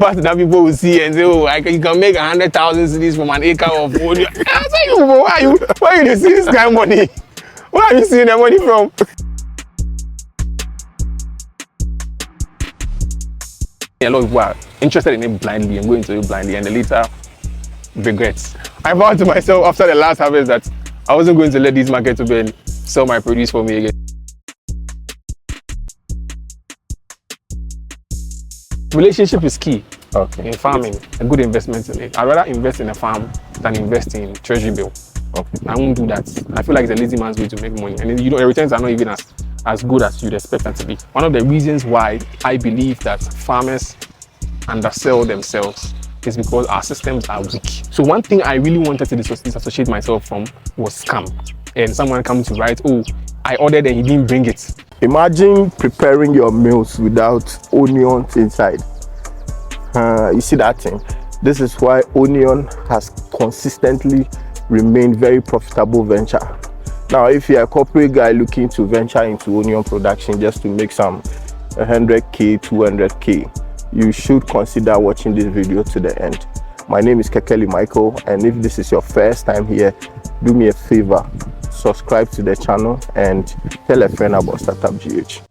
part that people will see and say, oh, you can make 100,000 cedis from an acre of onion. I say, you, bro, why you see this kind of money? Where are you seeing the money from? A lot of people are interested in it blindly and going into it blindly, and they later regrets. I vowed to myself after the last harvest that I wasn't going to let these market women sell my produce for me again. Relationship is key in farming, a good investment in it. I'd rather invest in a farm than invest in treasury bill. I won't do that. I feel like it's a lazy man's way to make money, and the returns are not even as good as you'd expect them to be. One of the reasons why I believe that farmers undersell themselves is because our systems are weak. So one thing I really wanted to disassociate myself from was scam. And someone comes to write, oh, I ordered and he didn't bring it. Imagine preparing your meals without onions inside. You see that thing? This is why onion has consistently remained very profitable venture. Now, if you're a corporate guy looking to venture into onion production just to make some 100K, 200K, you should consider watching this video to the end. My name is Kekeli Michael, and if this is your first time here, do me a favor, subscribe to the channel and tell a friend about Startup GH.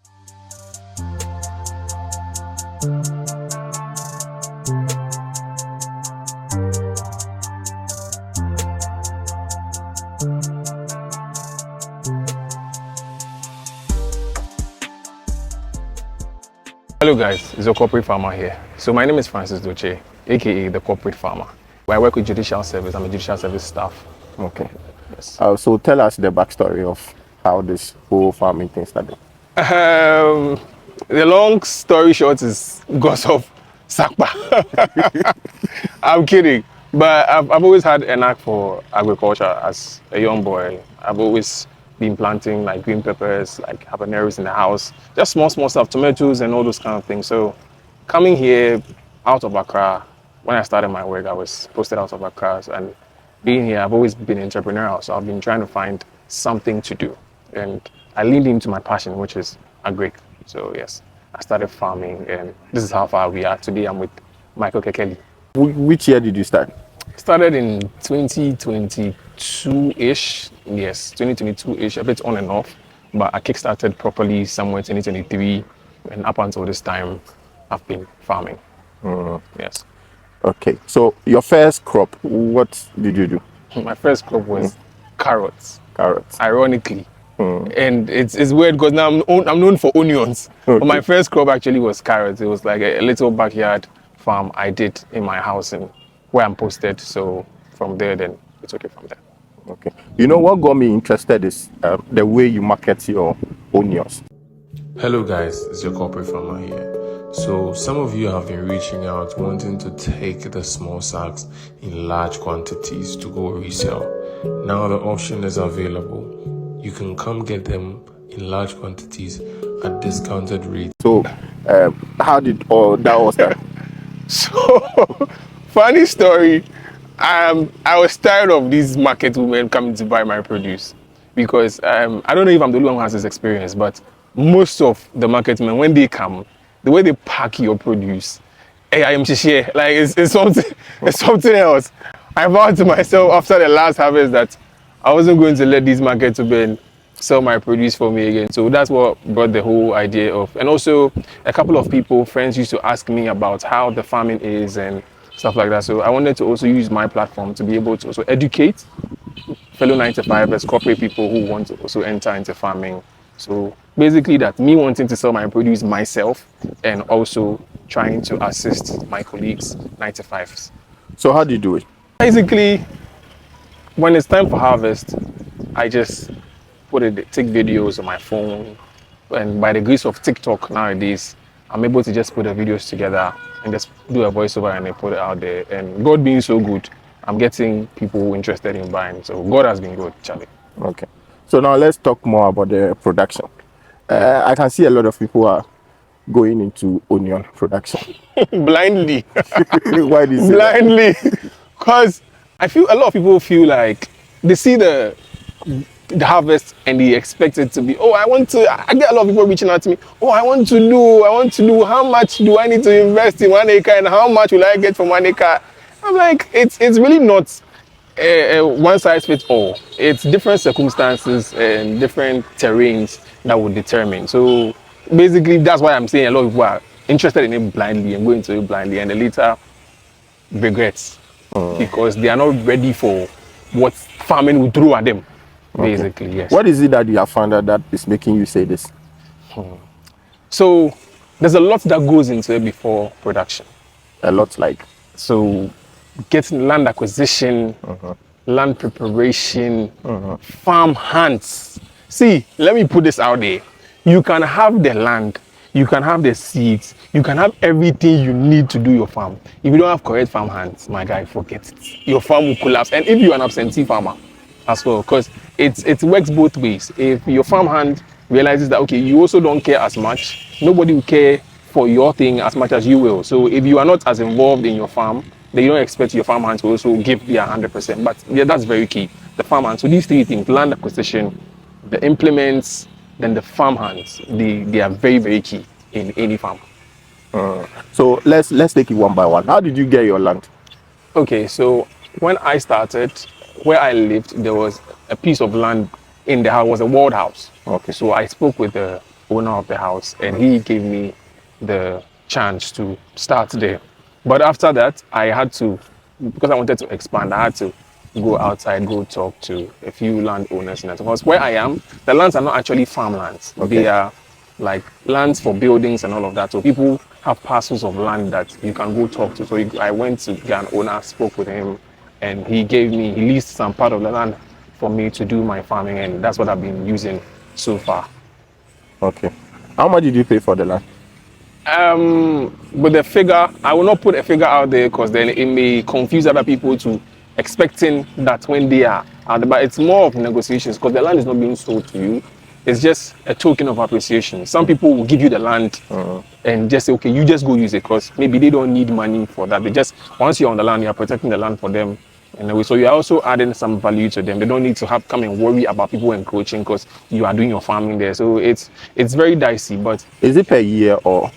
Hello guys, it's your corporate farmer here. So my name is Francis Doche, aka the corporate farmer. I work with judicial service. I'm a judicial service staff. Okay. Yes. So tell us the backstory of how this whole farming thing started. The long story short is because of Sakpa. I'm kidding, but I've always had a knack for agriculture as a young boy. I've always been planting like green peppers, like habaneros in the house, just small stuff, tomatoes and all those kind of things. So coming here out of Accra, when I started my work, I was posted out of Accra, and being here, I've always been entrepreneurial. So I've been trying to find something to do, and I leaned into my passion, which is agric. So yes, I started farming, and this is how far we are. Today I'm with Michael Kekeli. Which year did you start? Started in 2022-ish, yes, 2022-ish, a bit on and off, but I kickstarted properly somewhere 2023, and up until this time, I've been farming. Yes. Okay, so your first crop, what did you do? My first crop was carrots. Carrots. Ironically. And it's weird because now I'm known for onions. Okay. But my first crop actually was carrots. It was like a little backyard farm I did in my house and where I'm posted. So from there, then we took it from there. Okay. You know what got me interested is the way you market your onions. Hello guys, it's your corporate farmer here. So some of you have been reaching out wanting to take the small sacks in large quantities to go resell. Now the option is available. You can come get them in large quantities at discounted rates. So how did all that all start? So funny story. I was tired of these market women coming to buy my produce because I don't know if I'm the only one who has this experience, but most of the market women, when they come, the way they pack your produce, hey, I am share, like it's something else. I vowed to myself after the last harvest that I wasn't going to let these market women sell my produce for me again. So that's what brought the whole idea of. And also a couple of friends used to ask me about how the farming is and stuff like that. So I wanted to also use my platform to be able to also educate fellow 9-to-5ers, corporate people who want to also enter into farming. So basically that me wanting to sell my produce myself and also trying to assist my colleagues, 9-to-5s. So how do you do it? Basically, when it's time for harvest, I just take videos on my phone, and by the grace of TikTok nowadays, I'm able to just put the videos together and just do a voiceover and I put it out there. And God being so good, I'm getting people interested in buying. So God has been good, Charlie. Okay. So now let's talk more about the production. I can see a lot of people are going into onion production. Blindly. Why do you say blindly? Because I feel a lot of people feel like they see the the harvest and they expect it to be, oh, I get a lot of people reaching out to me, oh, I want to do, how much do I need to invest in 1 acre and how much will I get from 1 acre? I'm like, it's really not one size fits all. It's different circumstances and different terrains that would determine. So basically, that's why I'm saying a lot of people are interested in it blindly and going to it blindly, and they later regrets because they are not ready for what farming will throw at them. Basically, yes. What is it that you have found out that is making you say this? So there's a lot that goes into it before production. A lot, like? So getting land acquisition, land preparation, farm hands. See, let me put this out there. You can have the land, you can have the seeds, you can have everything you need to do your farm. If you don't have correct farm hands, my guy, forget it. Your farm will collapse. And if you're an absentee farmer as well, because it works both ways. If your farm hand realizes that, okay, you also don't care as much, nobody will care for your thing as much as you will. So if you are not as involved in your farm, then you don't expect your farm hand to also give their 100%. But yeah, that's very key. The farm hand. So these three things: land acquisition, the implements, then the farm hands. They are very, very key in any farm. So let's take it one by one. How did you get your land? Okay, so when I started, where I lived, there was a piece of land in the house, was a walled house. Okay. So I spoke with the owner of the house and he gave me the chance to start there. But after that, I had to, because I wanted to expand, I had to go outside, go talk to a few landowners. Because where I am, the lands are not actually farmlands. Okay. They are like lands for buildings and all of that. So people have parcels of land that you can go talk to. So I went to the owner, spoke with him, and he leased some part of the land for me to do my farming, and that's what I've been using so far. Okay. How much did you pay for the land? With the figure, I will not put a figure out there because then it may confuse other people to expecting that when they are out. But it's more of negotiations because the land is not being sold to you. It's just a token of appreciation. Some people will give you the land and just say, okay, you just go use it because maybe they don't need money for that. They just, once you're on the land, you're protecting the land for them. Anyway, so you're also adding some value to them. They don't need to come and worry about people encroaching because you are doing your farming there. So it's very dicey. But is it per year or?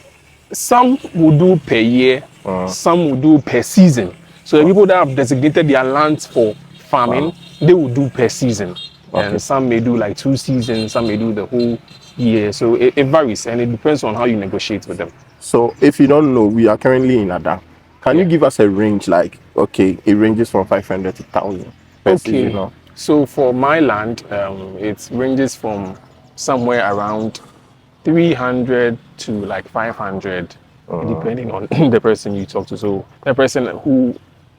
Some will do per year, some will do per season. So the people that have designated their lands for farming, they will do per season. Okay. And some may do like 2 seasons, some may do the whole year. So it varies and it depends on how you negotiate with them. So if you don't know, we are currently in Ada. Can you give us a range, like, okay, it ranges from 500 to 1,000 per season, you know? So for my land, it ranges from somewhere around 300 to like 500, depending on the person you talk to. So the person who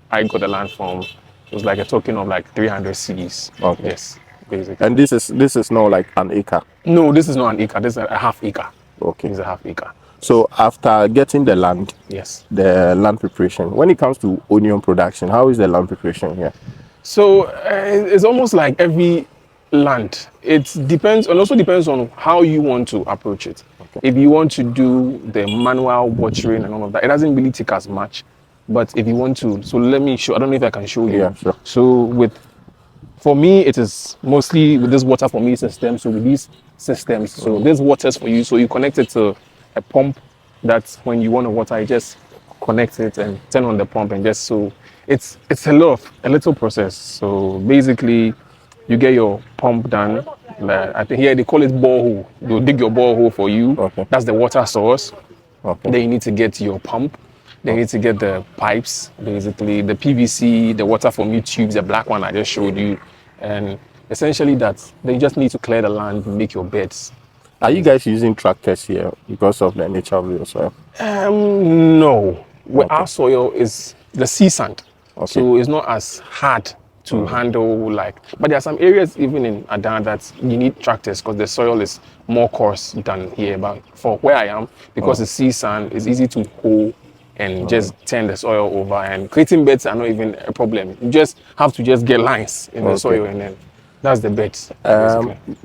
I got the land from was like a token of like 300 cedis. Okay. Yes, basically. And this is not like an acre? No, this is not an acre. This is a half acre. Okay. It's a half acre. So after getting the land, yes, the land preparation, when it comes to onion production, how is the land preparation here? So it's almost like every land. It depends, and also depends on how you want to approach it. Okay. If you want to do the manual watering and all of that, it doesn't really take as much. But if you want to, so let me show. I don't know if I can show you. Yeah, sure. So for me, it is mostly with this water for me system. So with these systems, so there's waters for you. So you connect it to a pump. That's when you want to water, you just connect it and turn on the pump, and just so it's a little process. So basically, you get your pump done. I think here they call it borehole. They'll dig your borehole for you. Okay. That's the water source. Okay. Then you need to get your pump. Then you need to get the pipes, basically the PVC, the water from you tubes, the black one I just showed you, and essentially that. Then you just need to clear the land, make your beds. Are you guys using tractors here because of the nature of your soil? No. Okay. Our soil is the sea sand, so it's not as hard to handle but there are some areas even in Adan that you need tractors because the soil is more coarse than here. But for where I am, because the sea sand is easy to hoe and just turn the soil over, and creating beds are not even a problem. You just have to just get lines in the soil, and then that's the beds.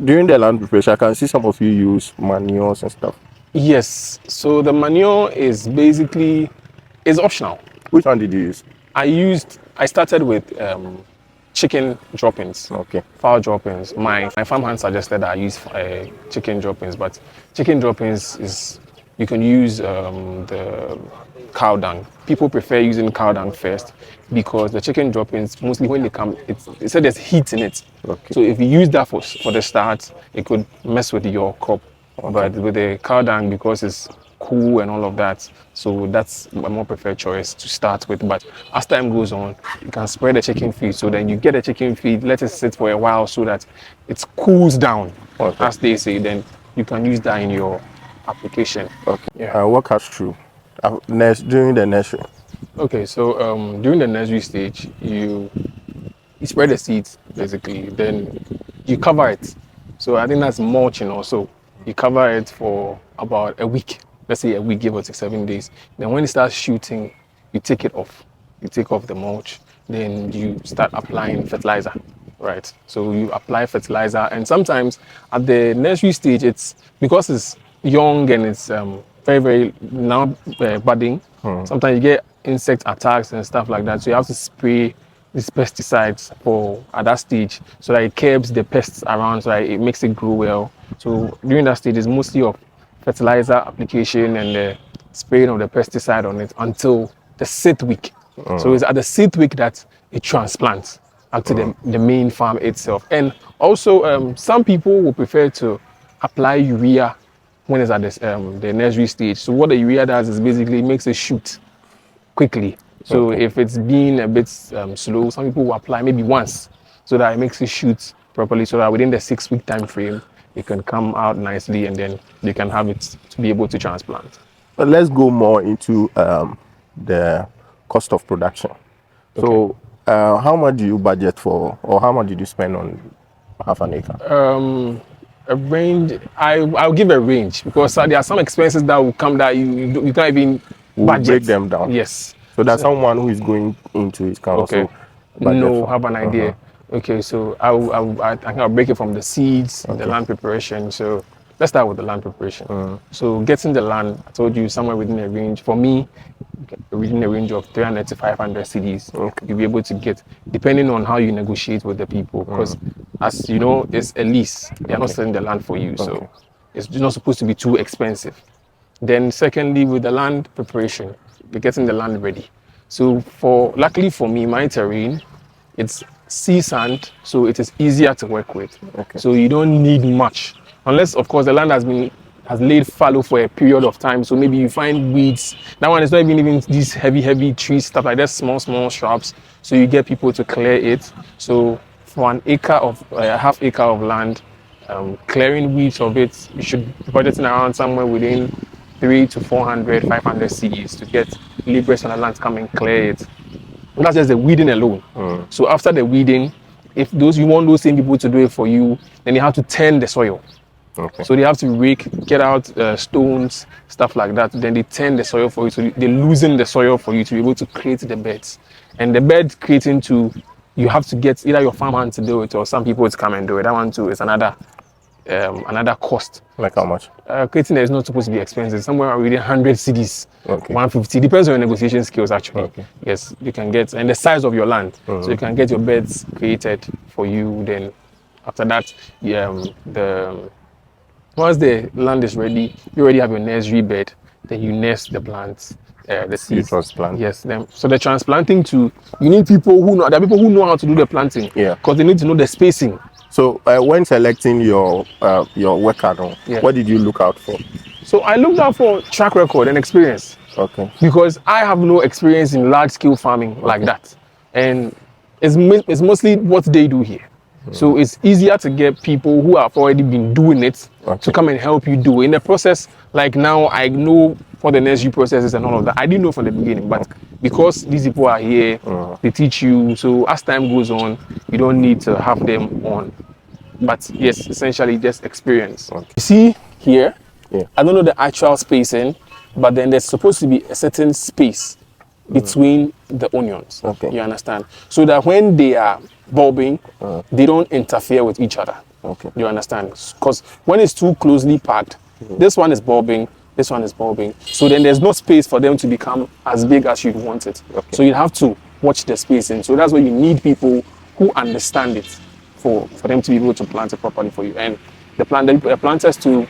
During the land preparation, I can see some of you use manures and stuff. Yes, so the manure is basically optional. Which one did you use? I started with chicken droppings. Okay. Fowl droppings. My farmhand suggested I use chicken droppings, but chicken droppings is, you can use the cow dung. People prefer using cow dung first because the chicken droppings, mostly when they come, it said there's heat in it. Okay. So if you use that for the start, it could mess with your crop. Okay. But with the cow dung, because it's cool and all of that, so that's a more preferred choice to start with. But as time goes on, you can spread the chicken feed. So then you get the chicken feed, let it sit for a while so that it cools down, okay, as they say. Then you can use that in your application. Okay. Yeah. Walk us through during the nursery. Okay, so during the nursery stage, you spread the seeds basically, then you cover it. So I think that's mulching also. You cover it for about a week. Let's say a week, give or take 7 days. Then when it starts shooting, you take it off. You take off the mulch. Then you start applying fertilizer, right? So you apply fertilizer, and sometimes at the nursery stage, it's because it's young and it's very now budding. Sometimes you get insect attacks and stuff like that, so you have to spray these pesticides at that stage so that it curbs the pests around, so that it makes it grow well. So during that stage, it's mostly of fertilizer application and the spraying of the pesticide on it until the 6th week. So it's at the 6th week that it transplants back to the main farm itself. And also some people will prefer to apply urea when it's at the nursery stage. So what the urea does is basically makes it shoot quickly. So if it's being a bit slow, some people will apply maybe once so that it makes it shoot properly, so that within the 6-week time frame it can come out nicely, and then you can have it to be able to transplant. But let's go more into the cost of production. Okay. So how much do you budget for, or how much did you spend on half an acre? A range, I'll give a range, because there are some expenses that will come that you can't even budget. Break them down. Yes. So that's someone who is going into his council. Okay. Have an idea. Okay, so I think I'll break it from the seeds, the land preparation. So let's start with the land preparation. So getting the land, I told you, somewhere within a range, for me, within a range of 300 to 500 cedis, you'll be able to get, depending on how you negotiate with the people. Because as you know, it's a lease. They are not selling the land for you. So it's not supposed to be too expensive. Then secondly, with the land preparation, you're getting the land ready. So luckily for me, my terrain, it's sea sand, so it is easier to work with. So you don't need much, unless of course the land has laid fallow for a period of time. So maybe you find weeds. That one is not even these heavy trees, stuff like that, small shrubs. So you get people to clear it. So for an acre of half acre of land, clearing weeds of it, you should be budgeting around somewhere within 300 to 400, 500 cedis to get laborers on the land to come and clear it. And that's just the weeding alone. So after the weeding, if you want those same people to do it for you, then you have to turn the soil. So they have to rake, get out stones, stuff like that. Then they turn the soil for you. So they loosen the soil for you to be able to create the beds. And the bed creating you have to get either your farmhand to do it or some people to come and do it. That one too is another cost. Like how much? Creating is not supposed to be expensive. Somewhere within 100 cedis, 150. Depends on your negotiation skills actually. Yes, you can get, and the size of your land. So you can get your beds created for you. Then after that, once the land is ready, you already have your nursery bed. Then you nest the plants, the seeds. Transplant. Yes. So the transplanting too, you need people who know. There are people who know how to do the planting. Yeah. Because they need to know the spacing. So when selecting your worker, what did you look out for? So I looked out for track record and experience. Because I have no experience in large scale farming like that, and it's mostly what they do here. So it's easier to get people who have already been doing it to come and help you do it. In the process, like now I know what the nursery processes and all of that. I didn't know from the beginning, but because these people are here, they teach you. So as time goes on, you don't need to have them on. But yes, essentially just experience. You see here, I don't know the actual spacing, but then there's supposed to be a certain space between the onions. You understand? So that when they are bulbing, they don't interfere with each other. You understand? Because when it's too closely packed, this one is bulbing, this one is bulbing. So then there's no space for them to become as big as you'd want it. So you have to watch the spacing. So that's why you need people who understand it for them to be able to plant it properly for you. And the planters too,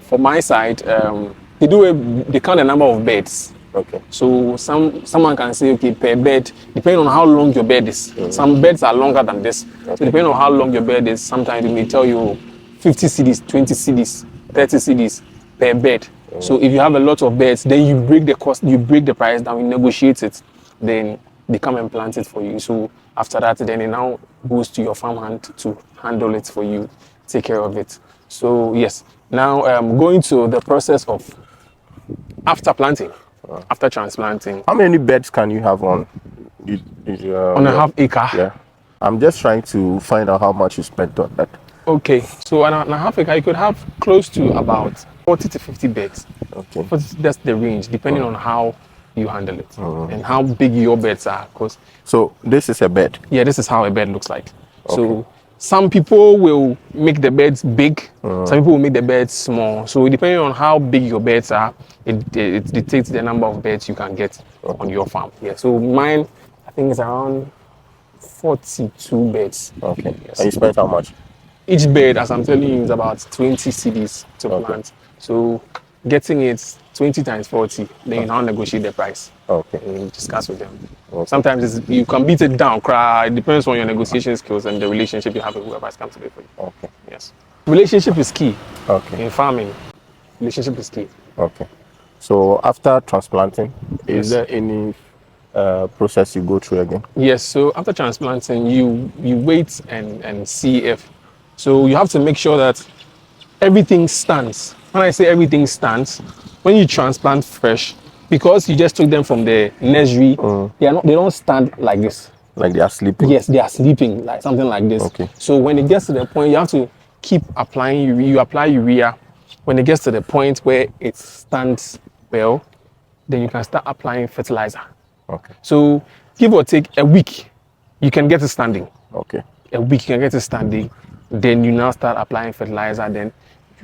for my side, they count the number of beds. Okay. So someone can say, okay, per bed, depending on how long your bed is. Some beds are longer than this. So depending on how long your bed is, sometimes they may tell you 50 cedis, 20 cedis, 30 cedis per bed. So if you have a lot of beds, then you break the cost, you break the price down, you negotiate it, then they come and plant it for you. So after that, then it now goes to your farm hand to handle it for you, take care of it. So yes, now going to the process of after planting. After transplanting. How many beds can you have on On a half acre? Yeah. I'm just trying to find out how much you spent on that. Okay, so on a half acre, you could have close to about 40 to 50 beds. Okay. That's the range, depending on how you handle it and how big your beds are. Cause so this is a bed? Yeah, this is how a bed looks like. Okay. So some people will make the beds big, some people will make the beds small. So depending on how big your beds are, it dictates the number of beds you can get on your farm. Yeah. So mine, I think it's around 42 beds. Okay. Yes. And you spent how much? Each bed, as I'm telling you, is about 20 cedis to plant. So getting it 20 times 40, then you now negotiate the price. Okay. And you discuss with them. Okay. Sometimes you can beat it down, cry. It depends on your negotiation skills and the relationship you have with whoever has come to pay for you. Okay. Yes. Relationship is key. Okay. In farming, relationship is key. Okay. So after transplanting, is there any process you go through again? Yes. So after transplanting, you wait and see if. So you have to make sure that everything stands. When I say everything stands, when you transplant fresh, because you just took them from the nursery, they don't stand like this. Like they are sleeping? Yes, they are sleeping, like something like this. Okay. So when it gets to the point, you have to keep applying urea. You apply urea. When it gets to the point where it stands well, then you can start applying fertilizer. Okay. So give or take a week, you can get it standing. Okay. A week you can get it standing. Then you now start applying fertilizer, then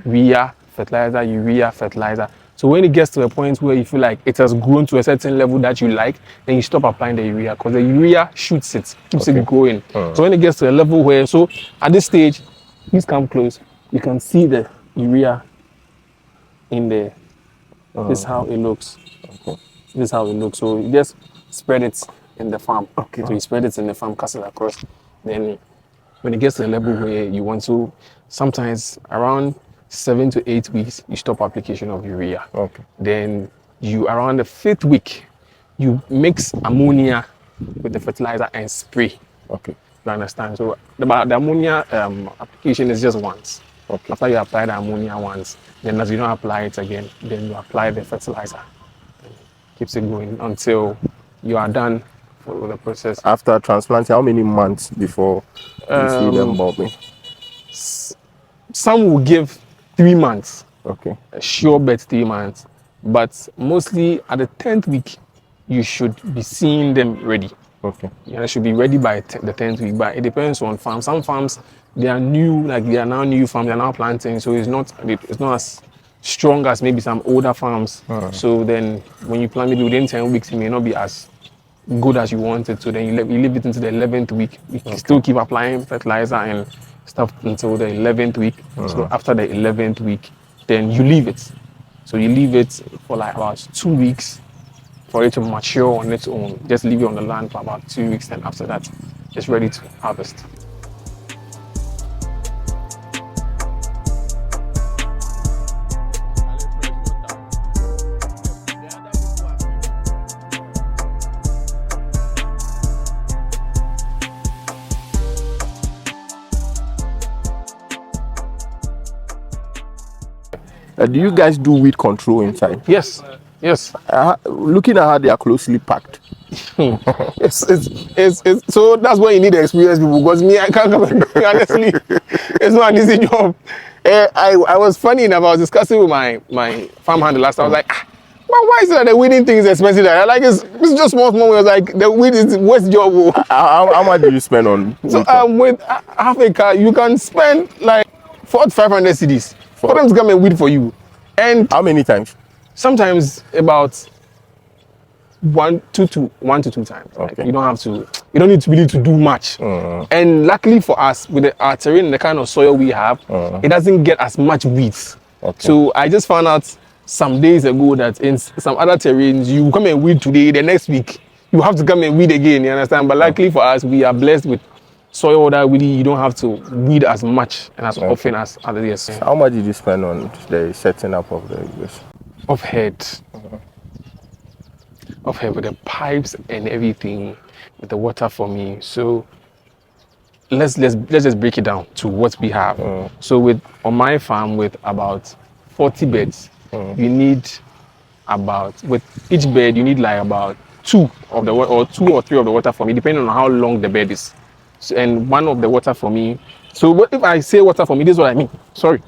urea, fertilizer, urea, fertilizer. So when it gets to a point where you feel like it has grown to a certain level that you like, then you stop applying the urea because the urea shoots it, keeps it growing. So when it gets to a level where, so at this stage, please come close, you can see the urea in there. This is how it looks. Okay. This is how it looks. So you just spread it in the farm. Okay. So you spread it in the farm, cast it across. Then when it gets to a level where you want to, sometimes around 7 to 8 weeks, you stop application of urea. Okay. Then around the 5th week, you mix ammonia with the fertilizer and spray. Okay. You understand? So the ammonia application is just once. Okay. After you apply the ammonia once, then as you don't apply it again, then you apply the fertilizer. Keeps it going until you are done with the process. After transplanting, how many months before you see them bulbing? Some will give 3 months. Okay. A sure bet 3 months. But mostly at the 10th week, you should be seeing them ready. Okay. Yeah, they should be ready by the 10th week, but it depends on farms. Some farms, they are new, like they are now new farms, they are now planting, so it's not as strong as maybe some older farms. So then when you plant it within 10 weeks, it may not be as good as you want it. So then you leave it into the 11th week. You can still keep applying fertilizer and stuff until the 11th week. So after the 11th week, then you leave it. So you leave it for like about 2 weeks for it to mature on its own. Just leave it on the land for about 2 weeks, and after that, it's ready to harvest. Do you guys do weed control inside? Yes, yes. Looking at how they are closely packed. It's so that's why you need experienced people, because me, I can't come and do it, honestly. It's not an easy job. I was funny enough, I was discussing with my farm hand last time. I was like, but why is it that the weeding thing is expensive? Like it's just small. I was like, the weed is what's job. How much do you spend on? So with half a car, you can spend like 400 to 500 cedis for them to come and weed for you. And how many times? Sometimes about 1 to 2 times. Okay. Like you don't have to You don't need to really to do much. And luckily for us, with our terrain and the kind of soil we have, it doesn't get as much weeds. So I just found out some days ago that in some other terrains, you come and weed today, the next week you have to come and weed again. You understand? But luckily for us, we are blessed with soil that really you don't have to weed as much and as often as other years. How much did you spend on the setting up of the irrigation? Of head with the pipes and everything, with the water for me. So let's just break it down to what we have. So on my farm with about 40 beds, you need about, with each bed you need like about 2 of the water, or 2 or 3 of the water for me, depending on how long the bed is. So, and 1 of the water for me. So if I say water for me, this is what I mean. Sorry.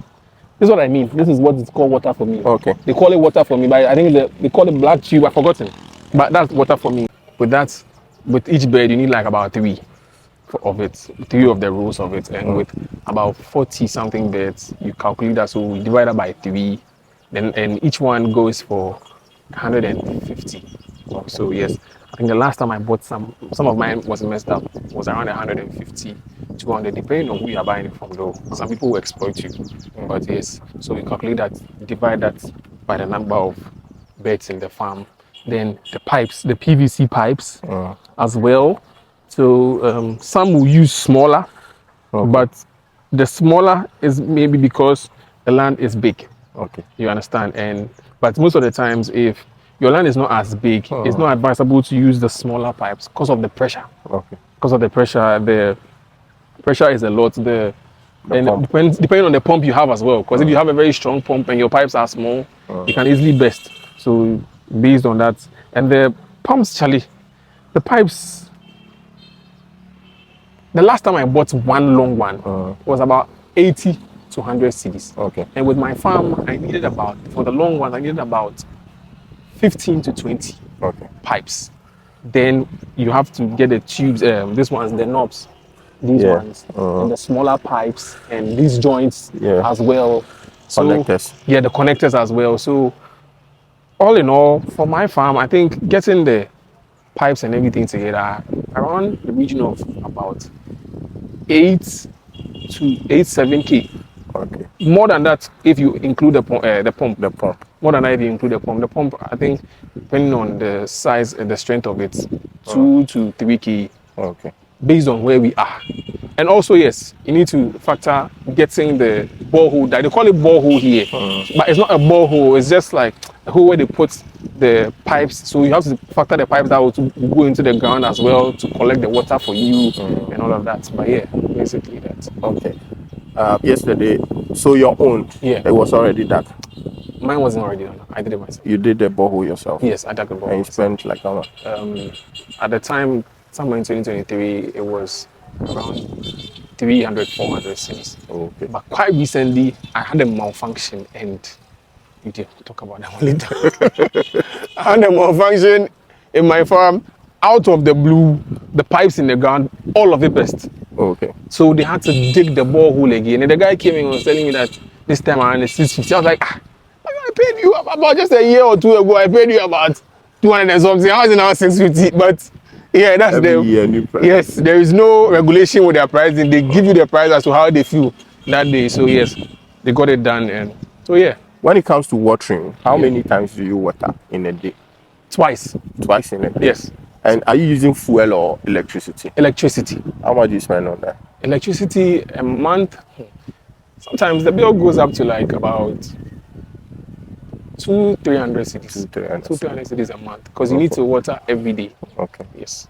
This is what I mean. This is what it's called water for me. Okay. They call it water for me, but I think they call it black tube. I've forgotten. But that's water for me. With that, with each bed, you need like about 3 of it, 3 of the rows of it. And with about 40 something beds, you calculate that. So we divide that by 3. Then, and each one goes for 150. So yes, I think the last time I bought some of mine was messed up, was around 150, 200, depending on who you are buying it from though. Some people will exploit you. But yes, so we calculate that, divide that by the number of beds in the farm. Then the pipes, the PVC pipes as well. So some will use smaller, but the smaller is maybe because the land is big. Okay. You understand? But most of the times, if your land is not as big, it's not advisable to use the smaller pipes because of the pressure. Okay. Because of the pressure is a lot. Depending on the pump you have as well. Because if you have a very strong pump and your pipes are small, you can easily burst. So based on that, and the pumps, Charlie, the pipes. The last time I bought one long one was about 80 to 100 cedis. Okay. And with my farm, I needed about, for the long one, I needed about 15 to 20 pipes. Then you have to get the tubes, these ones, the knobs, these ones, and the smaller pipes, and these joints as well. So, connectors. Yeah, the connectors as well. So all in all, for my farm, I think getting the pipes and everything together around the region of about 8 to 7K. Okay. More than that if you include the pump. The pump. More than that if you include the pump. The pump, I think, depending on the size and the strength of it, 2 to 3K. Okay. Based on where we are. And also, yes, you need to factor getting the borehole. They call it borehole here, but it's not a borehole. It's just like a hole where they put the pipes. So you have to factor the pipes that will go into the ground as well to collect the water for you and all of that. But yeah, basically that. Okay. Yesterday, so your own, it was already done. Mine wasn't already done. I did it myself. You did the borehole yourself? Yes, I dug the borehole. And you spent like how much? At the time, somewhere in 2023, it was around 300, 400 cedis. Okay. But quite recently, I had a malfunction, and we did talk about that one later. I had a malfunction in my farm. Out of the blue, the pipes in the ground, all of it burst. Okay. So they had to dig the borehole again. And the guy came in and was telling me that this time around it's 650. I was like, I paid you about just a year or 2 ago. I paid you about 200 and something. How is it now 650? But yeah, that's every year, new price. Yes, there is no regulation with their pricing. They give you the price as to how they feel that day. So yes, they got it done. And so yeah. When it comes to watering, how many times do you water in a day? Twice. Twice in a day? Yes. And are you using fuel or electricity? Electricity. How much do you spend on that? Electricity a month. Sometimes the bill goes up to like about 200-300 cedis. 200-300 cedis a month because you need to water every day. Okay. Yes.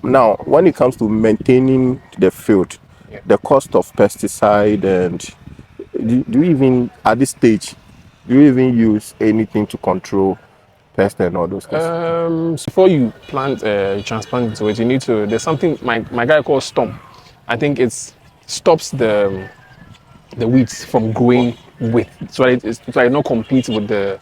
Now, when it comes to maintaining the field, the cost of pesticide and do you even at this stage use anything to control pest and all those things? So before you plant transplant into it, you need to. There's something my guy calls stomp. I think it stops the weeds from growing with, so it's like not compete with the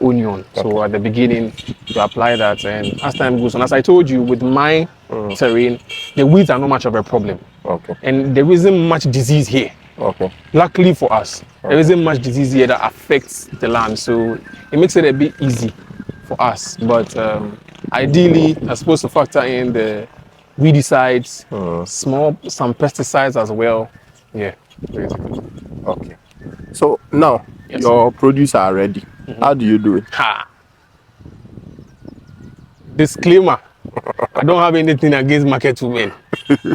onion. So at the beginning you apply that, and as time goes on, as I told you, with my terrain, the weeds are not much of a problem. Okay. And there isn't much disease here. Okay. Luckily for us, there isn't much disease here that affects the land, so it makes it a bit easy for us. But ideally, I'm supposed to factor in the weedicides, some pesticides as well. Yeah, basically. Okay. So now Yes. your produce are ready. How do you do it? Ha. Disclaimer: I don't have anything against market women.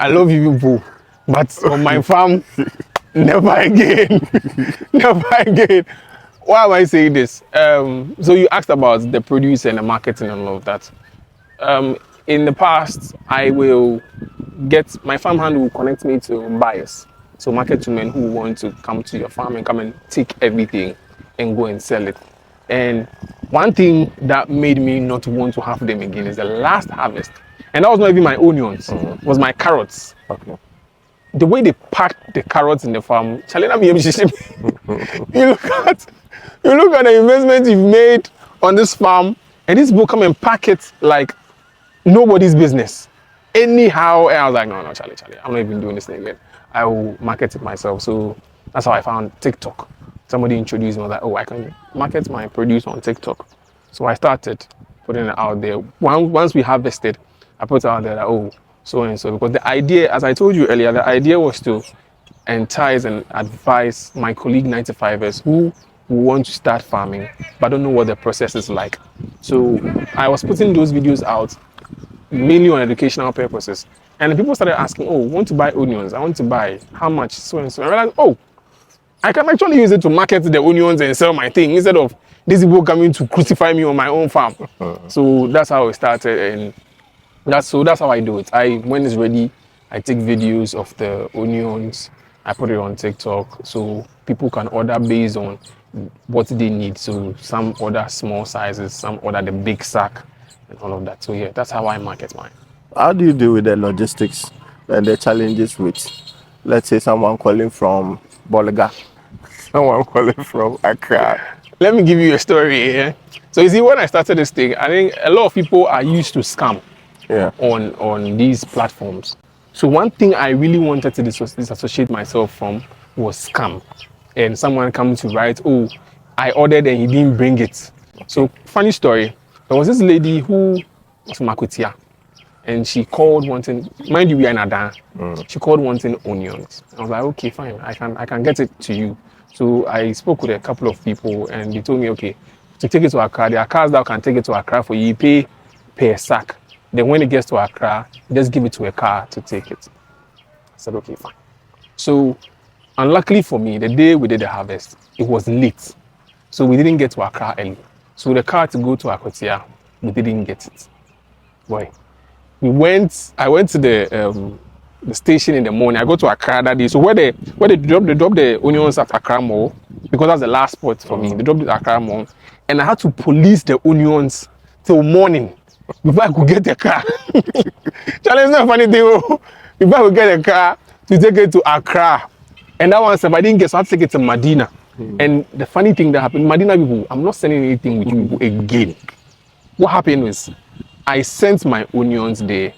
I love you people, but on my farm, never again. Never again. Why am I saying this? So you asked about the produce and the marketing and all of that. In the past, I will get my farm hand will connect me to buyers, so market women who want to come to your farm and come and take everything and go and sell it. And one thing that made me not want to have them again is the last harvest, and that was not even my onions, it was my carrots. Okay. The way they packed the carrots in the farm, you look at the investment you've made on this farm, and these people come and pack it like nobody's business. Anyhow, and I was like, no, Charlie, I'm not even doing this thing again. I will market it myself. So that's how I found TikTok. Somebody introduced me, I was like, oh, I can market my produce on TikTok. So I started putting it out there. Once we harvested, I put it out there, like, oh, so and so. Because the idea, as I told you earlier, the idea was to entice and advise my colleague 95ers who want to start farming but don't know what the process is like. So I was putting those videos out mainly on educational purposes, and people started asking, oh, want to buy onions, I want to buy, how much, so and so. And I realized, oh, I can actually use it to market the onions and sell my thing instead of these people coming to crucify me on my own farm. So that's how it started, and that's how I do it. When it's ready, I take videos of the onions, I put it on TikTok so people can order based on what they need. So some order small sizes, some order the big sack and all of that. So yeah, that's how I market mine. How do you deal with the logistics and the challenges with, let's say, someone calling from Bolga, someone calling from Accra? Let me give you a story here. So you see, when I started this thing, I think a lot of people are used to scam on these platforms. So one thing I really wanted to disassociate myself from was scam. And someone comes to write, oh, I ordered and he didn't bring it. So funny story, there was this lady who was from Akutia, and she called wanting, mind you, we are in Adan. She called wanting onions. I was like, okay, fine, I can get it to you. So I spoke with a couple of people, and they told me, okay, to take it to Accra, there are cars that can take it to Accra for you. You pay per sack. Then when it gets to Accra, you just give it to a car to take it. I said, okay, fine. So unluckily for me, the day we did the harvest, it was late. So we didn't get to Accra early. So the car to go to Akotia, we didn't get it. Boy, I went to the station in the morning. I go to Accra that day. So where they drop the onions at Accra Mall, because that's the last spot for me. They dropped it at Accra Mall, and I had to police the onions till morning before I could get the car. Charlie, it's not a funny thing. Before I could get a car to take it to Accra, and that one said I didn't get, so I had to take it to Medina. And the funny thing that happened, Medina people, I'm not selling anything with you people again. What happened was, I sent my onions there.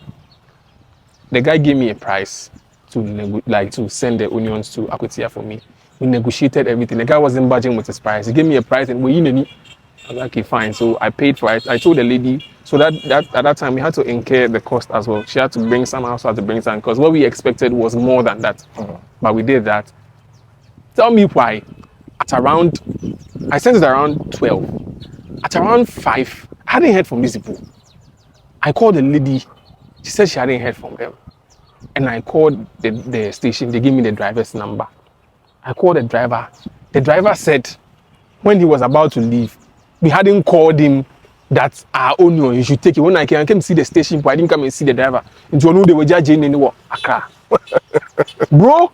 The guy gave me a price to send the onions to Akutia for me. We negotiated everything. The guy wasn't budging with his price. He gave me a price, and I was like, okay, fine. So I paid for it. I told the lady, so that at that time we had to incur the cost as well. She had to bring some, I also had to bring some, because what we expected was more than that. But we did that. Tell me why. I sent it around 12. At around 5, I hadn't heard from these people. I called the lady. She said she hadn't heard from them. And I called the station. They gave me the driver's number. I called the driver. The driver said when he was about to leave, we hadn't called him that our onion, you should take it. When I came to see the station, but I didn't come and see the driver. And you know they were judging in Accra. Bro,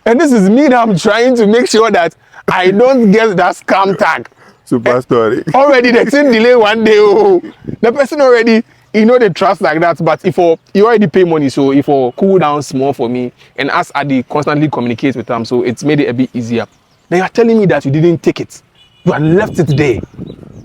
and this is me that I'm trying to make sure that I don't get that scam tag. Super story. Already the thing delay one day. Oh, the person already, they trust like that. But if you already pay money, so if cool down small for me, and as I constantly communicate with them, so it's made it a bit easier. They are telling me that you didn't take it, you had left it there.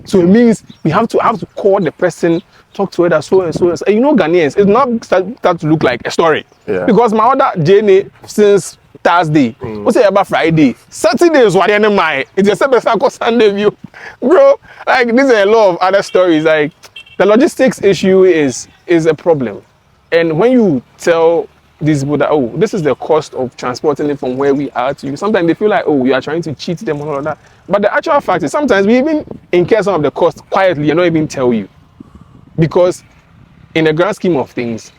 So it means we have to call the person, talk to her that so and so. And Ghanaians, it's not start to look like a story. Yeah. Because my order journey since Thursday, what's it about Friday? Saturday is what it's just a Sunday view. Bro, like, there's a lot of other stories. Like, the logistics issue is a problem. And when you tell these people that, oh, this is the cost of transporting it from where we are to you, sometimes they feel like, oh, you are trying to cheat them and all of that. But the actual fact is sometimes we even incur some of the cost quietly and not even tell you. Because in the grand scheme of things,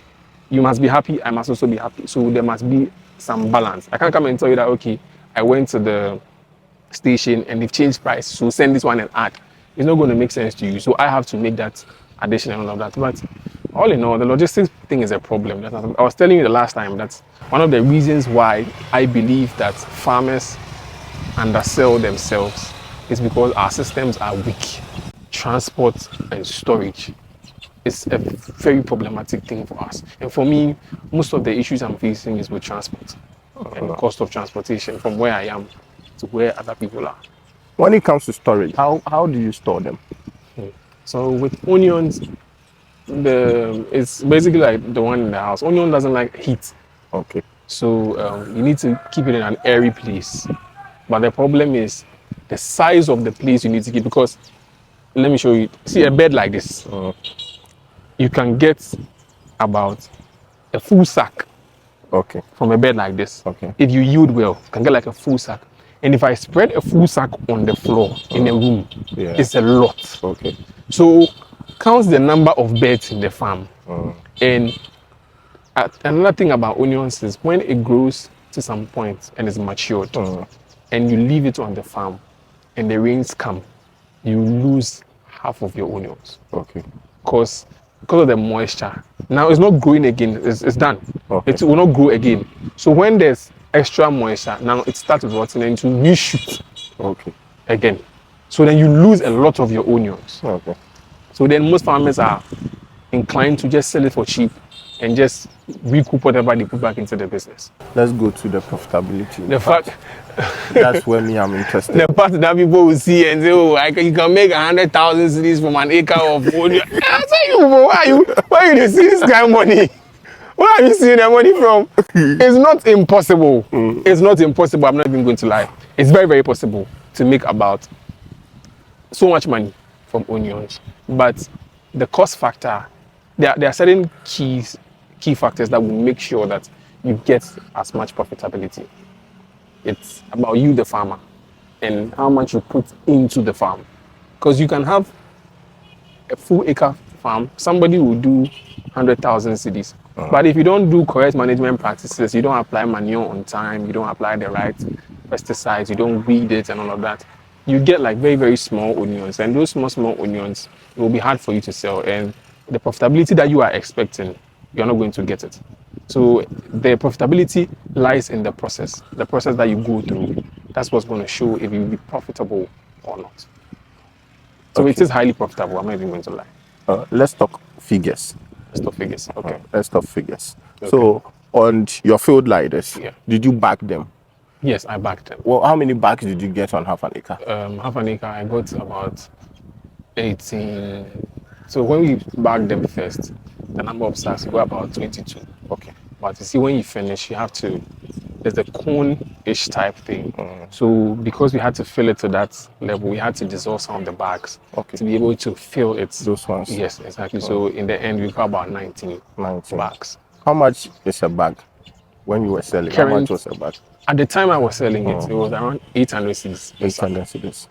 you must be happy, I must also be happy. So there must be some balance. I can't come and tell you that, okay, I went to the station and they've changed price, so send this one and add. It's not going to make sense to you. So I have to make that addition and all of that. But all in all, the logistics thing is a problem. I was telling you the last time that's one of the reasons why I believe that farmers undersell themselves is because our systems are weak. Transport and storage is a very problematic thing for us. And for me, most of the issues I'm facing is with transport and the cost of transportation from where I am to where other people are. When it comes to storage, how do you store them? So with onions, it's basically like the one in the house. Onion doesn't like heat. Okay. So you need to keep it in an airy place. But the problem is the size of the place you need to keep, because let me show you. See a bed like this. You can get about a full sack from a bed like this. Okay. If you yield well, you can get like a full sack. And if I spread a full sack on the floor in a room, it's a lot. Okay. So count the number of beds in the farm. And another thing about onions is when it grows to some point and is matured, and you leave it on the farm and the rains come, you lose half of your onions. Okay. Because of the moisture. Now it's not growing again, it's done. Okay. It will not grow again. So when there's extra moisture, now it starts rotting and to reshoot again. So then you lose a lot of your onions. Okay. So then most farmers are inclined to just sell it for cheap and just recoup whatever they put back into the business. Let's go to the profitability. The fact that's where I'm interested. The part that people will see and say, oh, you can make 100,000 cedis from an acre of onion. I say, why you see this kind of money? Where are you seeing the money from? It's not impossible. It's not impossible. I'm not even going to lie. It's very, very possible to make about so much money from onions. But the cost factor, there are certain key factors that will make sure that you get as much profitability. It's about you, the farmer, and how much you put into the farm. Because you can have a full acre farm, somebody will do 100,000 cedis. But if you don't do correct management practices, you don't apply manure on time, you don't apply the right pesticides, you don't weed it and all of that, you get like very, very small onions. And those small onions, it will be hard for you to sell. And the profitability that you are expecting, you're not going to get it. So the profitability lies in the process that you go through. That's what's going to show if you will be profitable or not. So it is highly profitable. I'm not even going to lie. Let's talk figures. Let's talk figures. Okay. Let's talk figures. Okay. So on your field gliders, did you back them? Yes, I backed them. Well, how many bags did you get on half an acre? Half an acre, I got about 18. So when we bagged them first, the number of sacks go about 22. Okay. But you see, when you finish, you have to, there's a cone-ish type thing. So because we had to fill it to that level, we had to dissolve some of the bags to be able to fill it. Those ones? Yes, exactly. So in the end, we got about 19 bags. How much is a bag when you were selling? How much was a bag? At the time I was selling it, it was around 800 cedis. 800 cedis.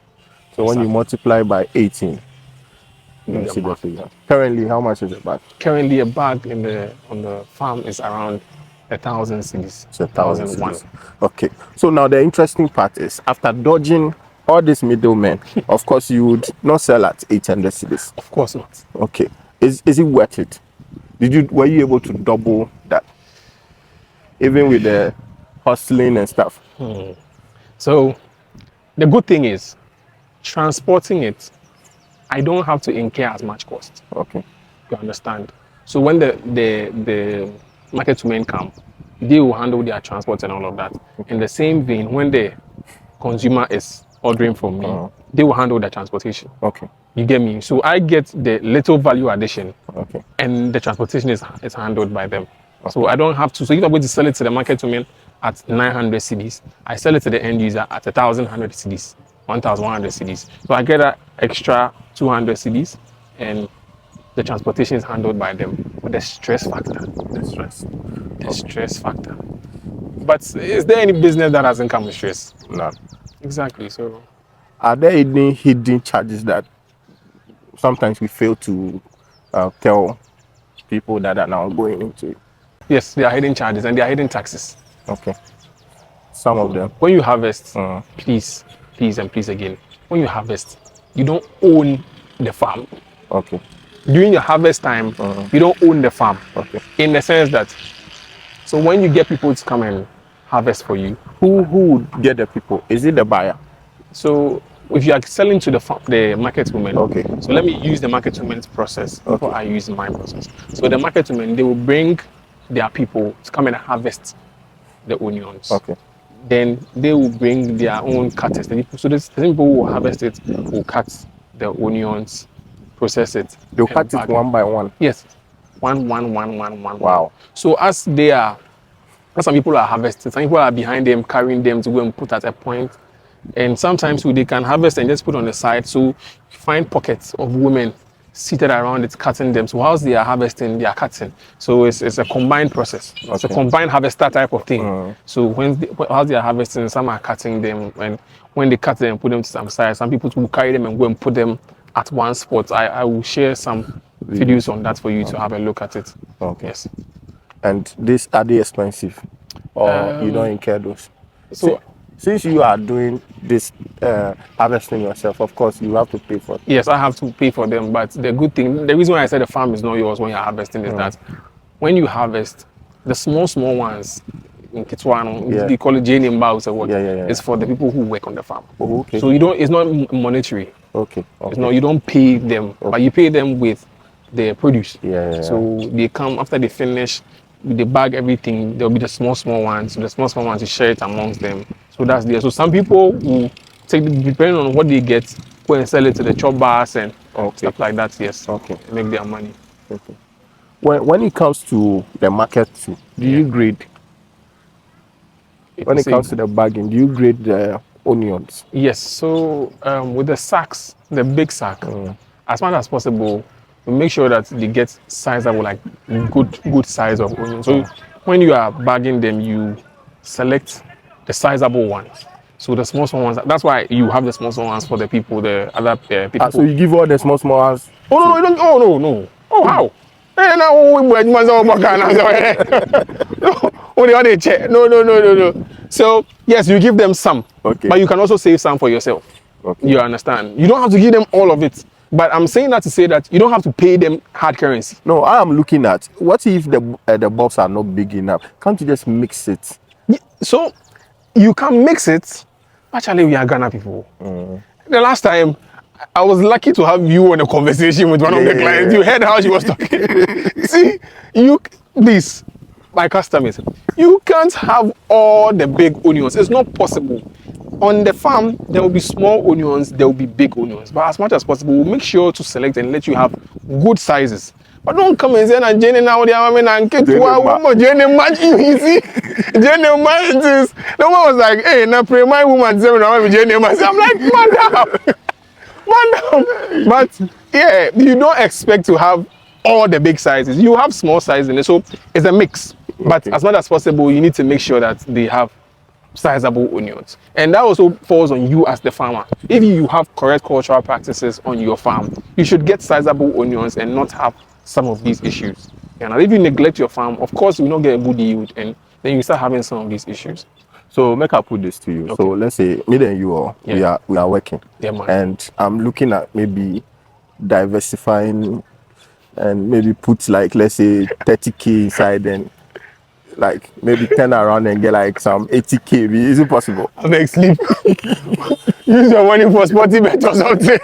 So when you multiply by 18, you see the figure. Currently, how much is a bag? Currently, a bag on the farm is around 1,000 cedis. It's 1,001. Okay. So now the interesting part is, after dodging all these middlemen, of course you would not sell at 800 cedis. Of course not. Okay. Is it worth it? Were you able to double that, even with the hustling and stuff? So the good thing is, transporting it, I don't have to incur as much cost. Okay. You understand? So when the market women come, they will handle their transport and all of that. In the same vein, when the consumer is ordering from me, they will handle the transportation. Okay. You get me? So I get the little value addition. Okay. And the transportation is handled by them. Okay. So I don't have to. So if I'm going to sell it to the market women at 900 cedis, I sell it to the end user at 1,100 cedis, 1,100 cedis. So I get an extra 200 cedis, and the transportation is handled by them. But the stress factor, The stress factor. But is there any business that hasn't come with stress? None. Exactly. So Are there any hidden charges that sometimes we fail to tell people that are now going into it? yes, there are hidden charges and there are hidden taxes. Okay. Some of them. When you harvest, please and please again, when you harvest, you don't own the farm. Okay. During your harvest time, you don't own the farm. Okay. In the sense that, so when you get people to come and harvest for you, Who would get the people? Is it the buyer? so if you are selling to the market women, Okay. so let me use the market women's process before I use my process. So the market women, they will bring their people to come and harvest the onions. Okay. Then they will bring their own cutters. So the people who will harvest it will cut the onions, process it. They'll and cut it bag one by one. Yes. One. Wow. So as some people are harvesting, some people are behind them, carrying them to go and put at a point. And sometimes they can harvest and just put on the side. So you find pockets of women seated around it, cutting them. So whilst they are harvesting, they are cutting. So it's a combined process. It's a combined harvester type of thing. So whilst they are harvesting, some are cutting them. And when they cut them and put them to some side, some people will carry them and go and put them at one spot. I will share some videos on that for you to have a look at it. Okay. Yes. And are they expensive? Or you don't incur those? So Since you are doing this harvesting yourself, of course, you have to pay for it. yes, I have to pay for them. But the good thing, the reason why I said the farm is not yours when you're harvesting is that when you harvest, the small ones, in Kitwano, they call it Jane Mbao or what? It's for the people who work on the farm. Oh, okay. So it's not monetary. Okay. It's not, you don't pay them, but you pay them with the produce. So they come after they finish, they bag everything. There'll be the small ones. So the small ones, you share it amongst them. So that's there. So some people will take, depending on what they get, go and sell it to the chop bars and stuff like that. Yes. Okay. Make their money. Okay. When it comes to the market too, do you grade? When it comes to the bagging, do you grade the onions? Yes. So with the sacks, the big sack, as much as possible, we make sure that they get sizable, like good size of onions. So when you are bagging them, you select the sizable ones. So the small ones, that's why you have the small ones for the people, the other people. So you give all the small ones? Oh no, you don't. Oh no. Oh how? No. So yes, you give them some, but you can also save some for yourself. You understand? You don't have to give them all of it. But I'm saying that to say that you don't have to pay them hard currency. No, I am looking at, what if the bulbs are not big enough? Can't you just mix it? So you can mix it. Actually, we are Ghana people. The last time, I was lucky to have you on a conversation with one of the clients. You heard how she was talking. See, please, my customers, you can't have all the big onions. It's not possible. On the farm, there will be small onions, there will be big onions. But as much as possible, we'll make sure to select and let you have good sizes. But don't come and say, "And Jenny now, they are and get Jenny you see, Jenny is." No one was like, "Hey, now pray my woman, Jenny." I'm like, madam. But yeah, you don't expect to have all the big sizes. You have small sizes in it, so it's a mix. But as much as possible, you need to make sure that they have sizable onions, and that also falls on you as the farmer. If you have correct cultural practices on your farm, you should get sizable onions and not have some of these issues. And if you neglect your farm, of course you will not get a good yield, and then you start having some of these issues. So make I put this to you. So let's say me and you we are working, and I'm looking at maybe diversifying and maybe put like, let's say 30K inside and like maybe turn around and get like some 80K. Is it possible? I make sleep. Use your money for sporty bet or something.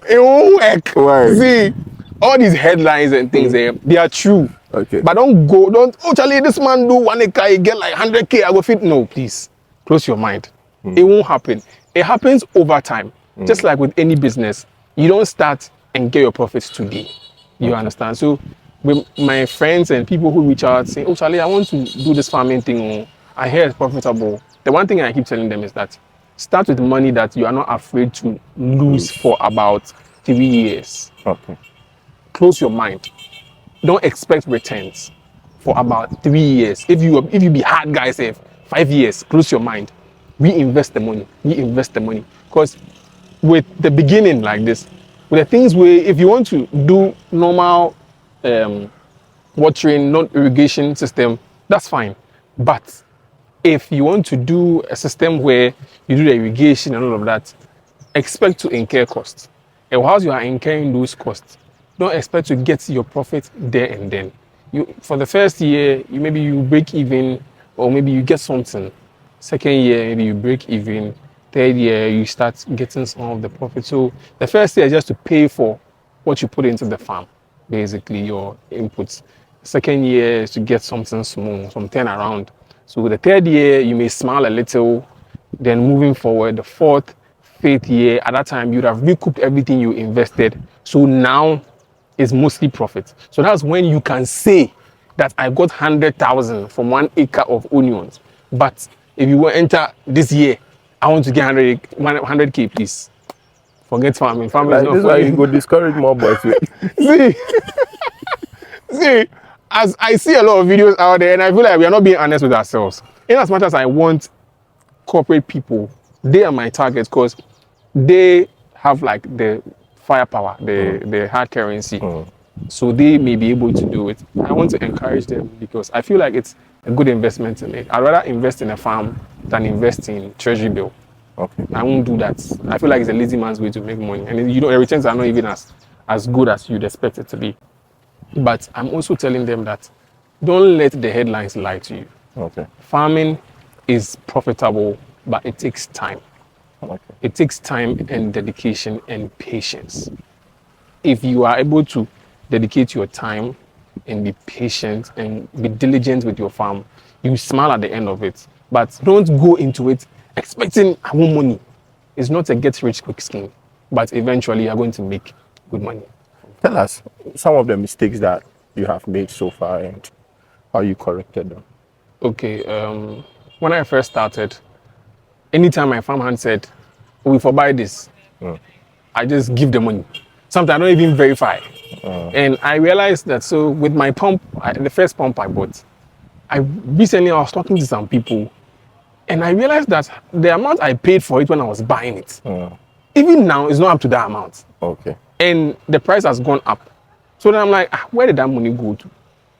It won't work. Why? See, all these headlines and things, they are true. But oh Charlie, this man do 1 acre, he get like 100K, I go fit. No, please, close your mind. It won't happen. It happens over time. Just like with any business, you don't start and get your profits today. You understand? So with my friends and people who reach out saying, "Oh Charlie, I want to do this farming thing. I hear it's profitable." The one thing I keep telling them is that start with money that you are not afraid to lose for about 3 years. close your mind. Don't expect returns for about 3 years. If you be hard guy, say 5 years, close your mind. Reinvest the money. Reinvest the money. Because with the beginning like this, with the things where if you want to do normal watering, not irrigation system, that's fine. But if you want to do a system where you do the irrigation and all of that, expect to incur costs. And whilst you are incurring those costs, don't expect to get your profit there and then. For the first year, maybe you break even, or maybe you get something. Second year, maybe you break even. Third year, you start getting some of the profit. So the first year is just to pay for what you put into the farm, basically your inputs. Second year is to get something small, some turnaround. So the third year, you may smile a little. Then moving forward, the fourth, fifth year, at that time, you'd have recouped everything you invested. So now it's mostly profit. So that's when you can say that I got 100,000 from 1 acre of onions. But if you will enter this year, I want to get 100K, please. Forget farming. Farming is not this for why you. you go discourage more boys. See, see, as I see a lot of videos out there, and I feel like we are not being honest with ourselves. In as much as I want corporate people, they are my targets because they have like the firepower, the hard currency. So they may be able to do it. I want to encourage them because I feel like it's a good investment to make. I'd rather invest in a farm than invest in treasury bill. Okay. I won't do that. I feel like it's a lazy man's way to make money. And the returns are not even as good as you'd expect it to be. But I'm also telling them that don't let the headlines lie to you. Okay. Farming is profitable, but it takes time. Okay. It takes time and dedication and patience. If you are able to dedicate your time and be patient and be diligent with your farm, you smile at the end of it. But don't go into it expecting I want money. It's not a get rich quick scheme, but eventually you're going to make good money. Tell us some of the mistakes that you have made so far and how you corrected them. Okay, when I first started, anytime my farmhand said, we for buy this, I just give the money. Sometimes I don't even verify. And I realized that, so with my pump, the first pump I bought, I was talking to some people, and I realized that the amount I paid for it when I was buying it, even now, is not up to that amount. Okay. And the price has gone up. So then I'm like, where did that money go to?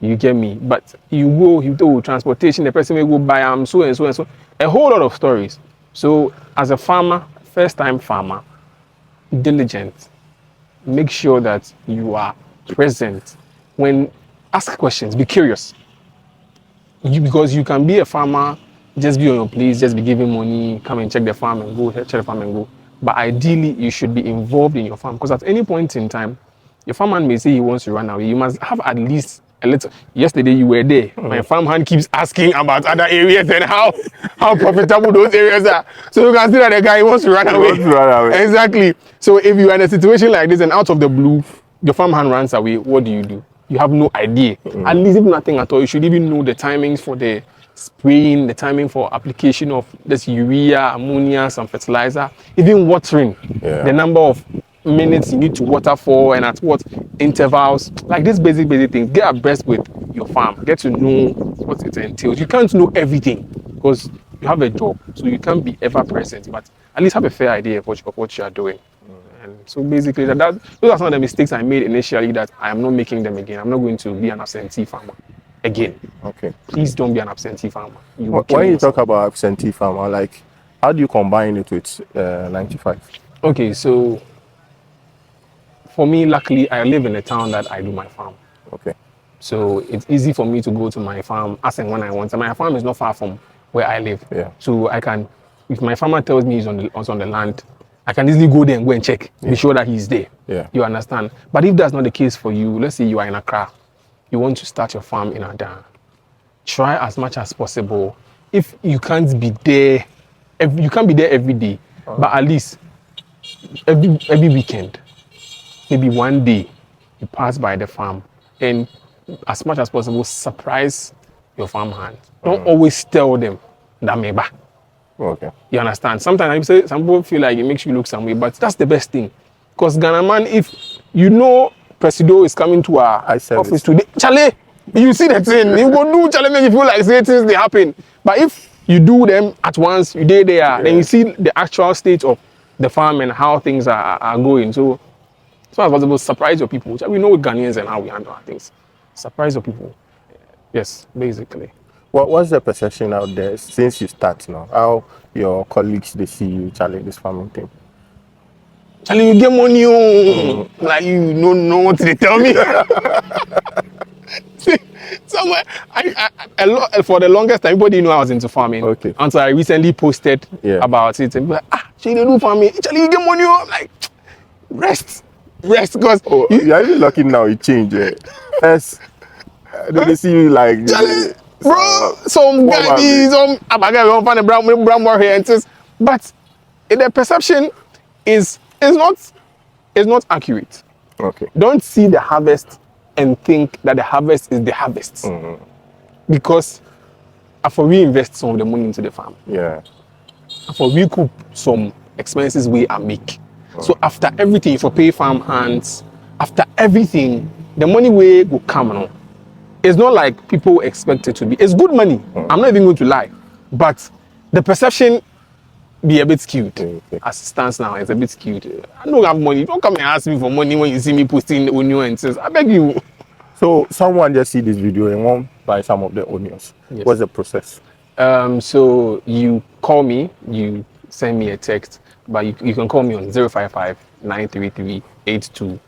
You get me? But you do transportation, the person will go buy so and so and so. A whole lot of stories. So as a farmer, first time farmer, diligent, make sure that you are present when ask questions, be curious. Because you can be a farmer, just be on your place, just be giving money, come and check the farm and go, check the farm and go. But ideally, you should be involved in your farm because at any point in time, your farmhand may say he wants to run away. You must have at least a little. Yesterday you were there. My farmhand keeps asking about other areas and how profitable those areas are. So you can see that the guy wants to run away. Exactly. So if you are in a situation like this and out of the blue, your farmhand runs away, what do? You have no idea. At least if nothing at all, you should even know the timings for the spraying, the timing for application of this urea, ammonia, some fertilizer, even watering, the number of minutes you need to water for and at what intervals, like these basic things. Get abreast with your farm, get to know what it entails. You can't know everything because you have a job, so you can't be ever present, but at least have a fair idea of what you are doing. And so basically, those are some of the mistakes I made initially that I am not making them again. I'm not going to be an absentee farmer again. Okay. Please don't be an absentee farmer. When you talk about absentee farmer, like, how do you combine it with 95? Okay, so for me, luckily, I live in a town that I do my farm. Okay. So it's easy for me to go to my farm as and when I want. And my farm is not far from where I live. Yeah. So I can, if my farmer tells me he's on the land, I can easily go there and go and check, be sure that he's there. Yeah. You understand? But if that's not the case for you, let's say you are in Accra, you want to start your farm in Adan, try as much as possible. If you can't be there, you can't be there every day, but at least every weekend, maybe one day, you pass by the farm and as much as possible, surprise your farmhand. Don't always tell them that maybe. Okay. You understand? Sometimes some people feel like it makes you look some way, but that's the best thing. Because Ghana man, if you know Presido is coming to our office today. Charlie, you see the thing. You go do Charlie, make you feel like things they happen. But if you do them at once, you day there, then you see the actual state of the farm and how things are going. So as far as possible, surprise your people. We know Ghanaians and how we handle our things. Surprise your people. Yes, basically. What's the perception out there since you start now? How your colleagues they see you, Charlie, this farming thing? Charlie, you get money, like you don't know what they tell me. Somewhere, for the longest time, everybody knew I was into farming. Okay. Until I recently posted about it, and people like, Charlie, they do farming. Charlie, you get money. I'm like, rest, because you're even lucky now. You change it. Yes. They see you like Charlie, bro. Some guy, I'm gonna find a brown more here and says, but the perception is not accurate. Okay. Don't see the harvest and think that the harvest is the harvest. Because after we invest some of the money into the farm, after we cook some expenses we are make. So after everything, if you pay farm hands, after everything, the money will come now. It's not like people expect it to be. It's good money. I'm not even going to lie, but the perception be a bit skewed. As it stands now, it's a bit skewed. I don't have money. Don't come and ask me for money when you see me posting the onion and says, I beg you. So someone just see this video and want buy some of the onions. Yes. What's the process? So you call me, you send me a text, but you can call me on 055-933-8233.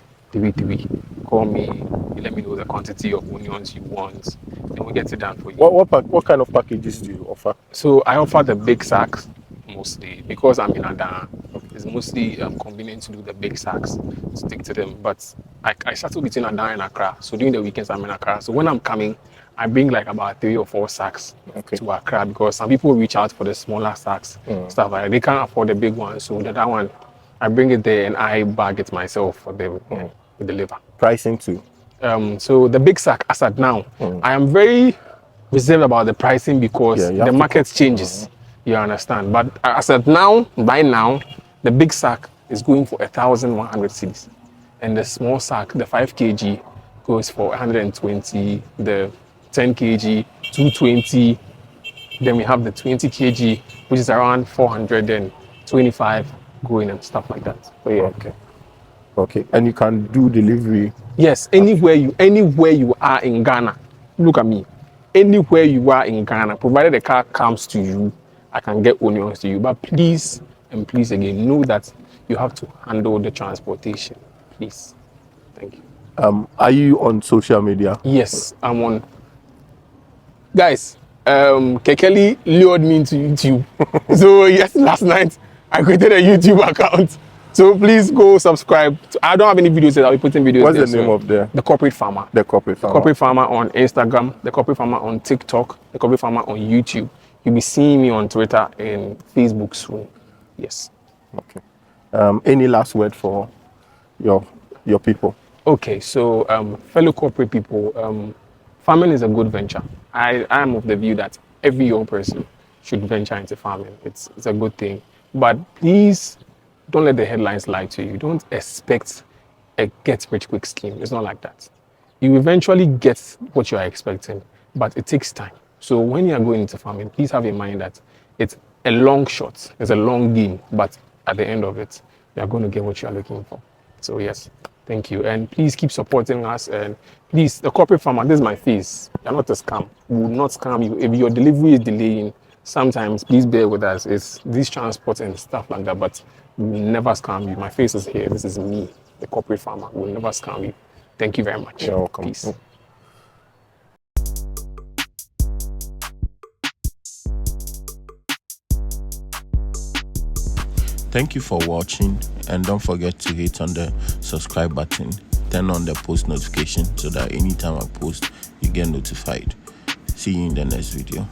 Call me, you let me know the quantity of onions you want, and we'll get it done for you. What kind of packages do you offer? So I offer the big sacks mostly because I'm in Adan. It's mostly convenient to do the big sacks, stick to them. But I settle between Adan and Accra. So during the weekends I'm in Accra. So when I'm coming, I bring like about 3 or 4 sacks to Accra because some people reach out for the smaller sacks, stuff like that. They can't afford the big one. So that one, I bring it there and I bag it myself for them to deliver. Pricing too? So the big sack, as at now, I am very reserved about the pricing because the market changes. You understand? But as at now, by now, the big sack is going for 1,100 cedis. And the small sack, the 5 kg, goes for 120, the 10 kg, 220. Then we have the 20 kg, which is around 425 going and stuff like that. So yeah. Okay. And you can do delivery? Yes, anywhere you are in Ghana. Look at me. Anywhere you are in Ghana, provided the car comes to you, I can get onions to you. But please, and please again, know that you have to handle the transportation. Please. Thank you. Are you on social media? Yes, I'm on. Guys, Kekeli lured me into YouTube. So yes, last night I created a YouTube account. So please go subscribe. I don't have any videos yet. I'll be putting videos. What's the name of the Corporate Farmer? The Corporate Farmer. The Corporate Farmer on Instagram. The Corporate Farmer on TikTok. The Corporate Farmer on YouTube. You'll be seeing me on Twitter and Facebook soon. Yes. Okay. Any last word for your people? Okay, so fellow corporate people, farming is a good venture. I am of the view that every young person should venture into farming. It's a good thing. But please don't let the headlines lie to you. Don't expect a get-rich-quick scheme. It's not like that. You eventually get what you are expecting, but it takes time. So when you are going into farming, please have in mind that it's a long shot. It's a long game, but at the end of it, you are going to get what you are looking for. So yes, thank you. And please keep supporting us. And please, the Corporate Farmer, this is my face. You're not a scam. We will not scam you. If your delivery is delaying, sometimes please bear with us. It's these transports and stuff like that, but we will never scam you. My face is here. This is me, the Corporate Farmer. We will never scam you. Thank you very much. You're welcome. Peace. Thank you for watching, and don't forget to hit on the subscribe button, turn on the post notification so that anytime I post, you get notified. See you in the next video.